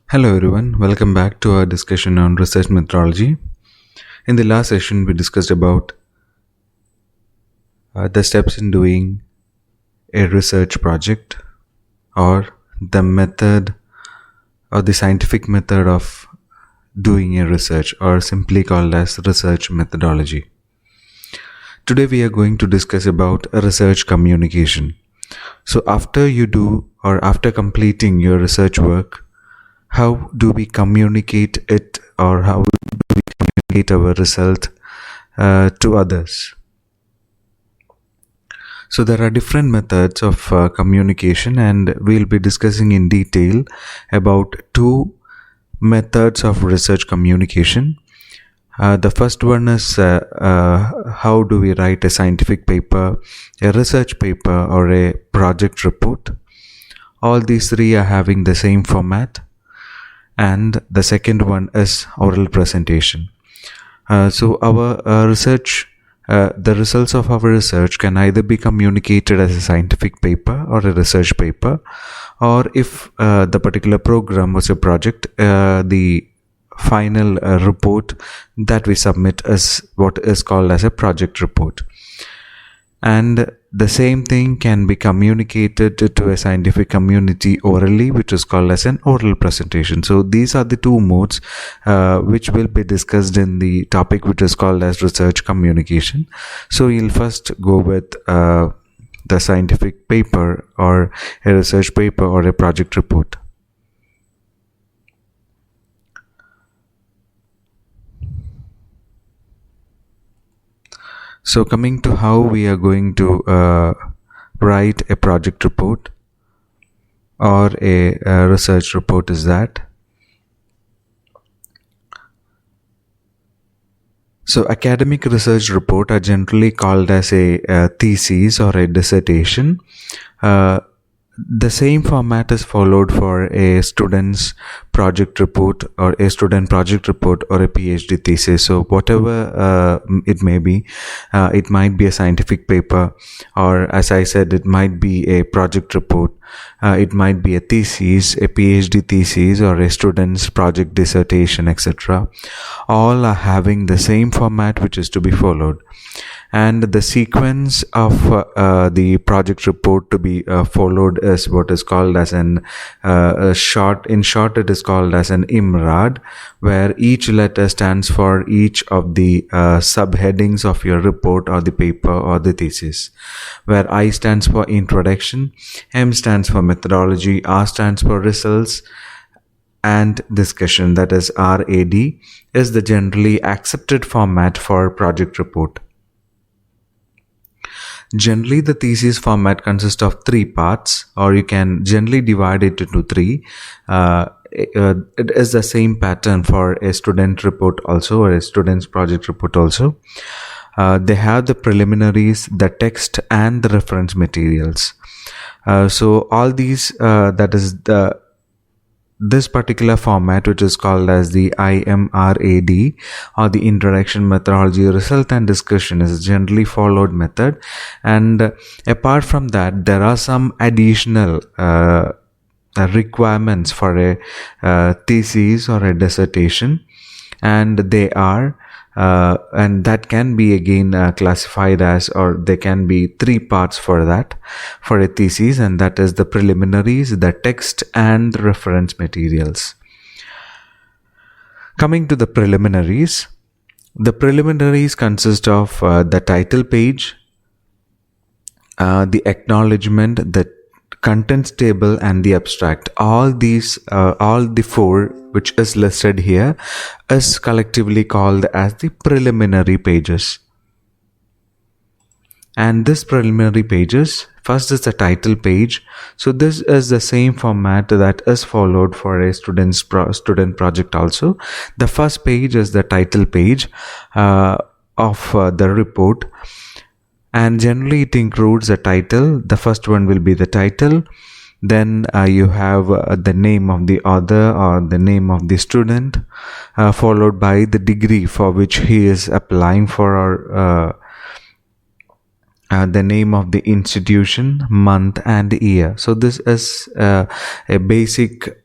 Hello everyone, welcome back to our discussion on research methodology. In the last session, we discussed about the steps in doing a research project or the method or the scientific method of doing a research, or simply called as research methodology. Today we are going to discuss about research communication. So after you do or after completing your research work, how do we communicate it, or how do we communicate our result to others? So there are different methods of communication, and we'll be discussing in detail about two methods of research communication. The first one is how do we write a scientific paper, a research paper, or a project report. All these three are having the same format. And the second one is oral presentation. So our research, the results of our research can either be communicated as a scientific paper or a research paper, or if the particular program was a project, the final report that we submit is what is called as a project report. And the same thing can be communicated to a scientific community orally, which is called as an oral presentation. So these are the two modes which will be discussed in the topic which is called as research communication. So you'll first go with the scientific paper, or a research paper, or a project report. So coming to how we are going to write a project report or a research report is that. So academic research report are generally called as a thesis or a dissertation. The same format is followed for a student's project report, or a student project report, or a PhD thesis. So whatever it may be, it might be a scientific paper, or as I said, it might be a project report, it might be a thesis, a PhD thesis, or a student's project dissertation, etc. All are having the same format which is to be followed. And the sequence of the project report to be followed is what is called as in short it is called as an IMRAD, where each letter stands for each of the subheadings of your report or the paper or the thesis, where I stands for introduction, M stands for methodology, R stands for results, and discussion, that is RAD, is the generally accepted format for project report. Generally, the thesis format consists of 3 parts, or you can generally divide it into 3. It is the same pattern for a student report also, or a student's project report also. They have the preliminaries, the text, and the reference materials. So all these, that is this particular format, which is called as the IMRAD, or the introduction, methodology, result, and discussion, is a generally followed method. And apart from that, there are some additional requirements for a thesis or a dissertation, and they are and that can be again classified as, or there can be 3 parts for that, for a thesis, and that is the preliminaries, the text, and the reference materials. Coming to the preliminaries consist of the title page, the acknowledgement, the contents table, and the abstract. All these, all the 4 which is listed here, is collectively called as the preliminary pages. And this preliminary pages, first is the title page. So this is the same format that is followed for a student project also. The first page is the title page of the report, and generally it includes a title. The first one will be the title. Then you have the name of the author or the name of the student, followed by the degree for which he is applying for, or the name of the institution, month, and year. So this is a basic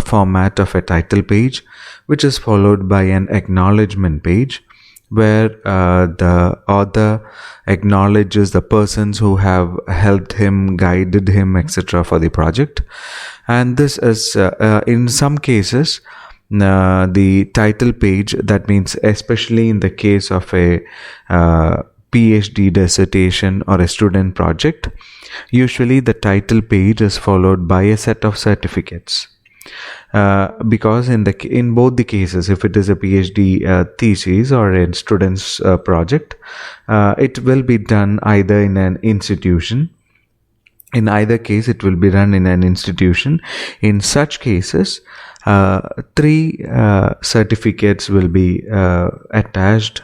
format of a title page, which is followed by an acknowledgement page, where the author acknowledges the persons who have helped him, guided him, etc. for the project. And this is, in some cases, the title page, that means especially in the case of a PhD dissertation or a student project, usually the title page is followed by a set of certificates. Because in both the cases, if it is a PhD thesis or a student's project, it will be done either in an institution. In either case, it will be done in an institution. In such cases, 3 certificates will be attached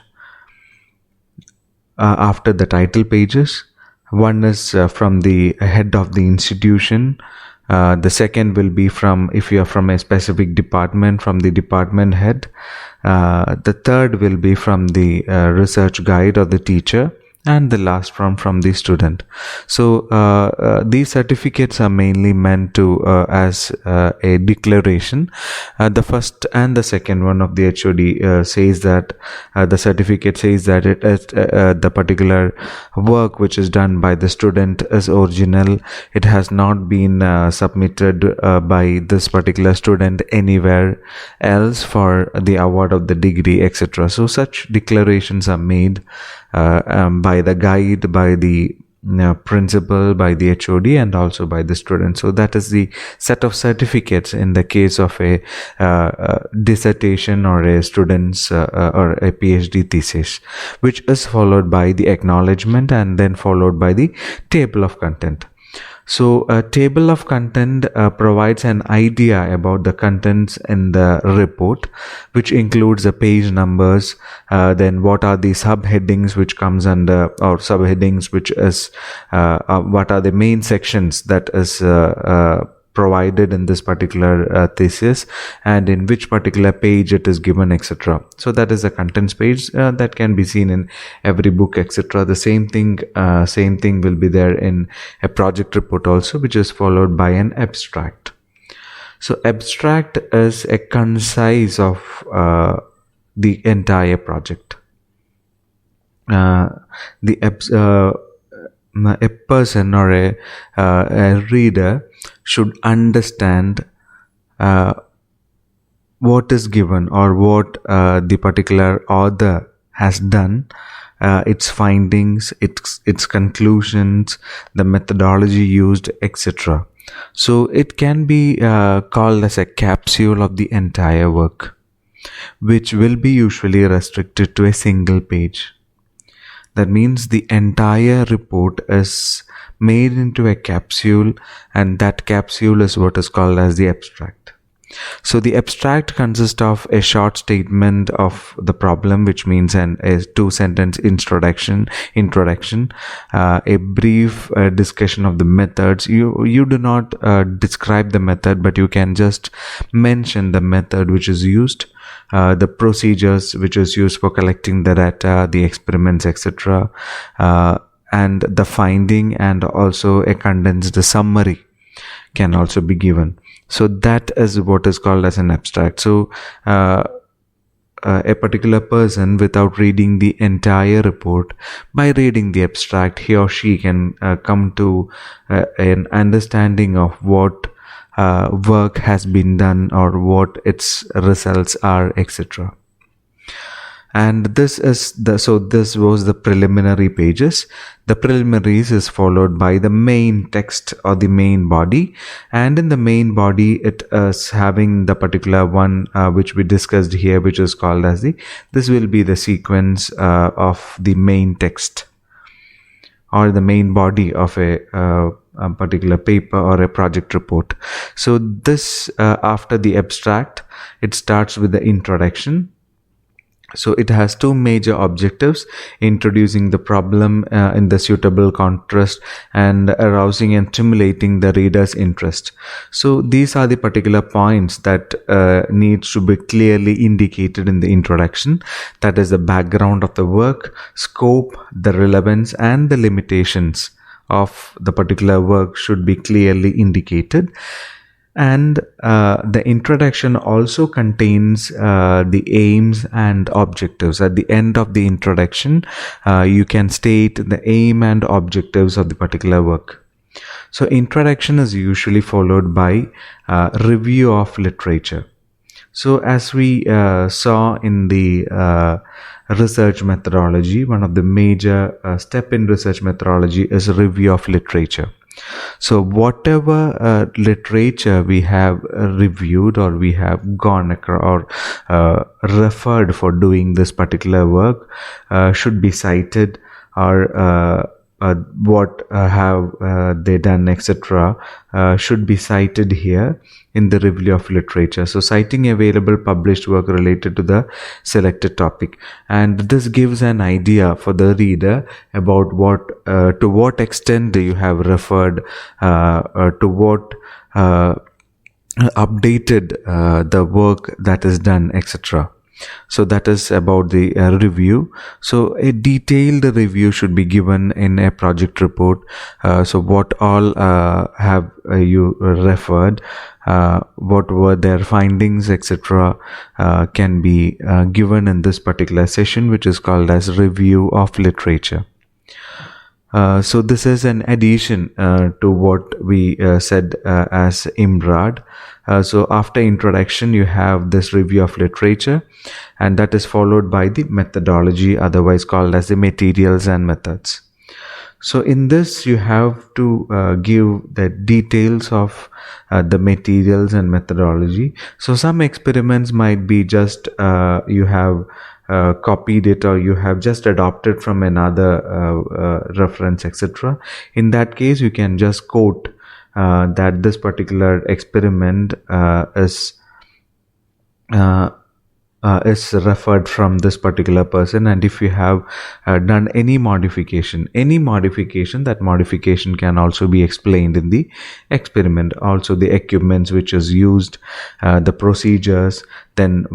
after the title pages. One is from the head of the institution. The second will be from, if you are from a specific department, from the department head. The third will be from the research guide or the teacher. And the last from the student. So these certificates are mainly meant to as a declaration. The first and the second one of the HOD says that the certificate says that it is the particular work which is done by the student is original. It has not been submitted by this particular student anywhere else for the award of the degree, etc. So such declarations are made by the guide, by the principal, by the HOD, and also by the student. So that is the set of certificates in the case of a dissertation or a student's or a PhD thesis, which is followed by the acknowledgement and then followed by the table of content. So a table of content provides an idea about the contents in the report, which includes the page numbers, then what are the subheadings which comes under, or subheadings which is, what are the main sections that is provided in this particular thesis, and in which particular page it is given, etc. So that is the contents page that can be seen in every book, etc. The same thing will be there in a project report also, which is followed by an abstract. So abstract is a concise of the entire project. A person or a reader should understand what is given, or what the particular author has done, its findings, its conclusions, the methodology used, etc. So it can be called as a capsule of the entire work, which will be usually restricted to a single page. That means the entire report is made into a capsule, and that capsule is what is called as the abstract. So the abstract consists of a short statement of the problem, which means a 2-sentence introduction, a brief discussion of the methods. You do not describe the method, but you can just mention the method which is used, the procedures which is used for collecting the data, the experiments, etc., and the finding, and also a condensed summary can also be given. So that is what is called as an abstract. So a particular person, without reading the entire report, by reading the abstract, he or she can come to an understanding of what work has been done, or what its results are, etc. And this was the preliminary pages. The preliminaries is followed by the main text or the main body, and in the main body it is having the particular one which we discussed here, which is called as this will be the sequence of the main text or the main body of a particular paper or a project report. So this after the abstract, it starts with the introduction. So it has 2 major objectives: introducing the problem in the suitable contrast, and arousing and stimulating the reader's interest. So these are the particular points that needs to be clearly indicated in the introduction. That is the background of the work, scope, the relevance, and the limitations of the particular work should be clearly indicated. And the introduction also contains the aims and objectives. At the end of the introduction, you can state the aim and objectives of the particular work. So introduction is usually followed by review of literature. So as we saw in the research methodology, one of the major step in research methodology is review of literature. So whatever literature we have reviewed or we have gone across or referred for doing this particular work should be cited, or what have they done, etc., should be cited here in the review of literature. So citing available published work related to the selected topic, and this gives an idea for the reader about what to what extent you have referred, to what updated the work that is done, etc. So that is about the review. So a detailed review should be given in a project report. So what all have you referred, what were their findings, etc., can be given in this particular session, which is called as review of literature. So this is an addition to what we said as IMRAD. So after introduction, you have this review of literature, and that is followed by the methodology, otherwise called as the materials and methods. So in this, you have to give the details of the materials and methodology. So some experiments might be just you have copied it, or you have just adopted from another reference, etc. In that case, you can just quote that this particular experiment is referred from this particular person, and if you have done any modification, that modification can also be explained in the experiment. Also the equipments which is used, the procedures, then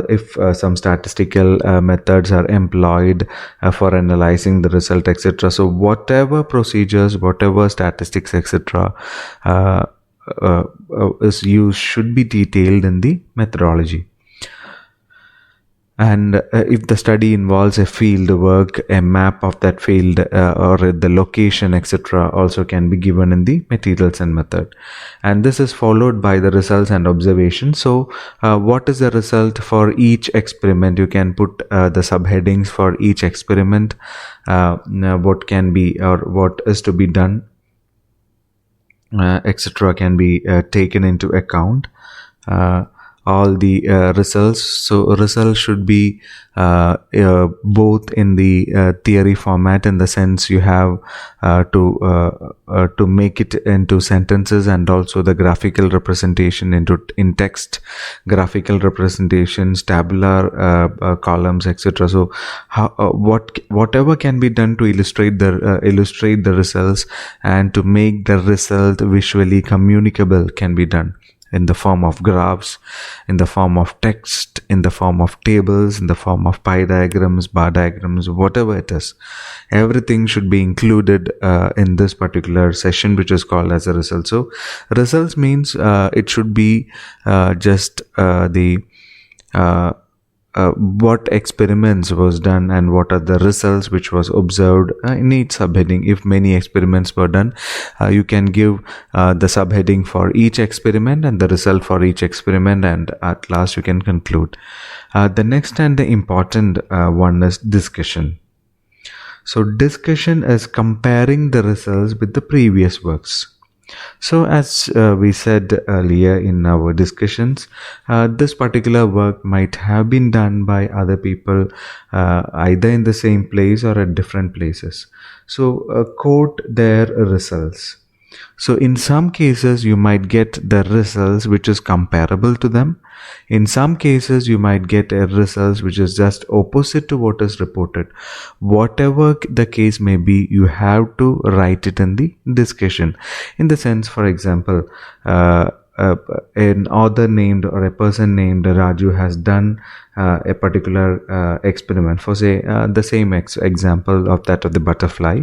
if some statistical methods are employed for analyzing the result, etc. So whatever procedures, whatever statistics, etc. Is used should be detailed in the methodology. And if the study involves a field work, a map of that field or the location, etc., also can be given in the materials and method. And this is followed by the results and observations. So what is the result for each experiment? You can put the subheadings for each experiment, what can be or what is to be done, etc., can be taken into account. All the results. So results should be both in the theory format, in the sense you have to make it into sentences, and also the graphical representation in text, graphical representations, tabular columns, etc. So whatever can be done to illustrate the results and to make the result visually communicable can be done in the form of graphs, in the form of text, in the form of tables, in the form of pie diagrams, bar diagrams, whatever it is. Everything should be included in this particular session, which is called as a result. So results means it should be just the what experiments was done and what are the results which was observed in each subheading. If many experiments were done, you can give the subheading for each experiment and the result for each experiment, and at last you can conclude. The next and the important one is discussion. So discussion is comparing the results with the previous works. So as we said earlier in our discussions, this particular work might have been done by other people either in the same place or at different places. So quote their results. So in some cases you might get the results which is comparable to them. In some cases you might get a results which is just opposite to what is reported. Whatever the case may be, you have to write it in the discussion. In the sense, for example, an author named or a person named Raju has done a particular experiment, for say the same example of that of the butterfly.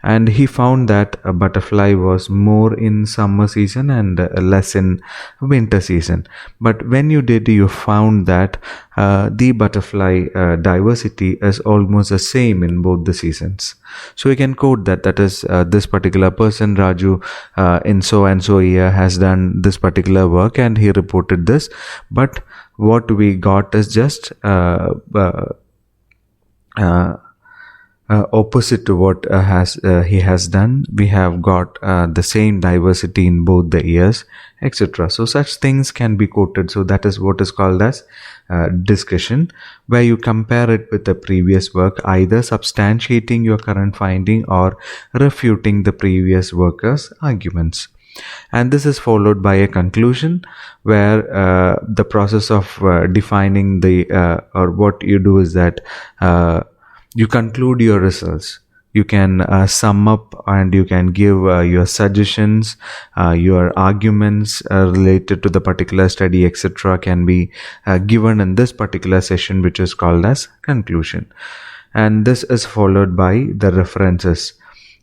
and he found that a butterfly was more in summer season and less in winter season. But when you found that the butterfly diversity is almost the same in both the seasons. So we can quote that is this particular person, Raju, in so and so year has done this particular work and he reported this, but what we got is just opposite to what he has done. We have got the same diversity in both the years, etc. So such things can be quoted. So that is what is called as discussion, where you compare it with the previous work, either substantiating your current finding or refuting the previous worker's arguments. And this is followed by a conclusion, where the process of defining the or what you do is that you conclude your results. You can sum up and you can give your suggestions, your arguments related to the particular study, etc. can be given in this particular session, which is called as conclusion. And this is followed by the references,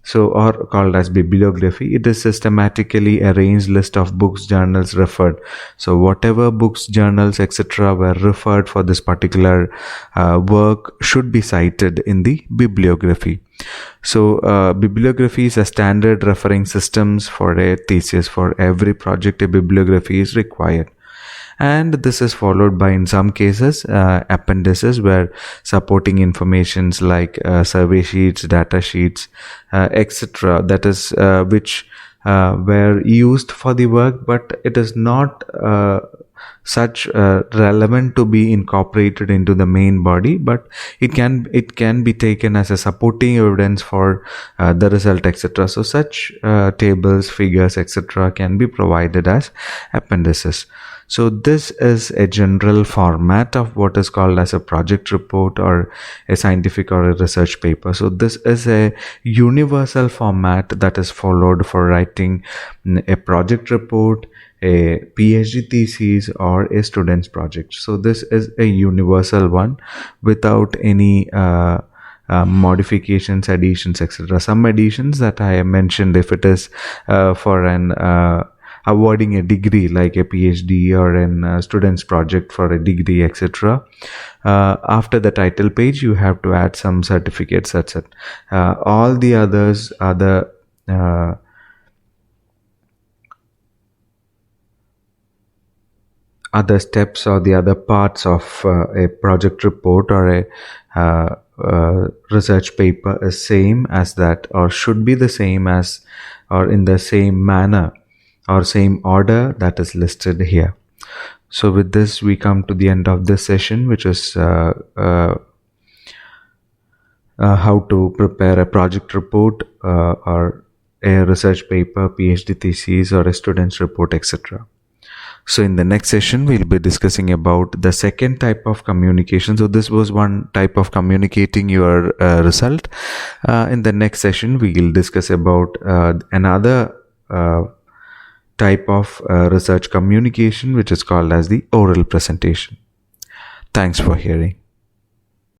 so or called as bibliography. It is systematically arranged list of books, journals referred. So whatever books, journals, etc. were referred for this particular work should be cited in the bibliography. So bibliography is a standard referring systems for a thesis. For every project, a bibliography is required. And this is followed by, in some cases, appendices, where supporting informations like survey sheets, data sheets, etc. that is which were used for the work, but it is not such relevant to be incorporated into the main body, but it can be taken as a supporting evidence for the result, etc. So such tables, figures, etc. can be provided as appendices. So this is a general format of what is called as a project report or a scientific or a research paper. So this is a universal format that is followed for writing a project report, a PhD thesis, or a student's project. So this is a universal one without any modifications, additions, etc. Some additions that I mentioned, if it is for an awarding a degree like a PhD or a student's project for a degree, etc. After the title page, you have to add some certificates, that's it. All the others are the other steps or the other parts of a project report or a research paper is same as that, or should be the same as, or in the same manner or same order that is listed here. So with this, we come to the end of this session, which is how to prepare a project report or a research paper, PhD thesis, or a student's report, etc. So in the next session, we'll be discussing about the second type of communication. So this was one type of communicating your result. In the next session, we will discuss about another type of research communication, which is called as the oral presentation. Thanks for hearing.